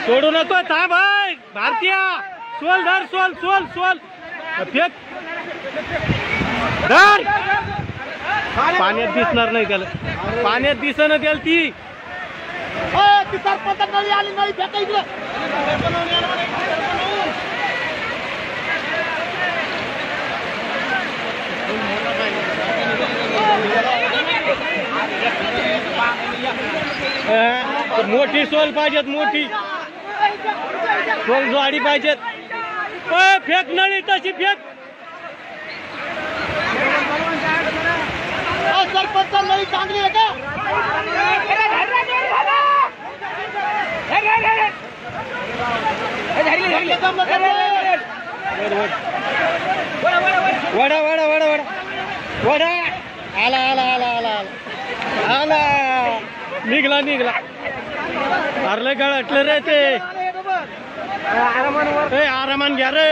सोडू नको थांब भाई भारतीय सोल धर सोल सोल सोल फेक धर पाण्यात दिसणार नाही त्याला पाण्यात दिसणं त्याला ती सरपंच नळी आली नळी फेका इकडे मोठी सोल पाहिजेत मोठी सोल जोडी पाहिजेत फेक नळी तशी फेक सरपंच नळी चांगली आहे का वडा वडा वडा वडा वडा आला आला आला आला आला निघला निघला अरले गळटलं रे ते आरामान घ्या रे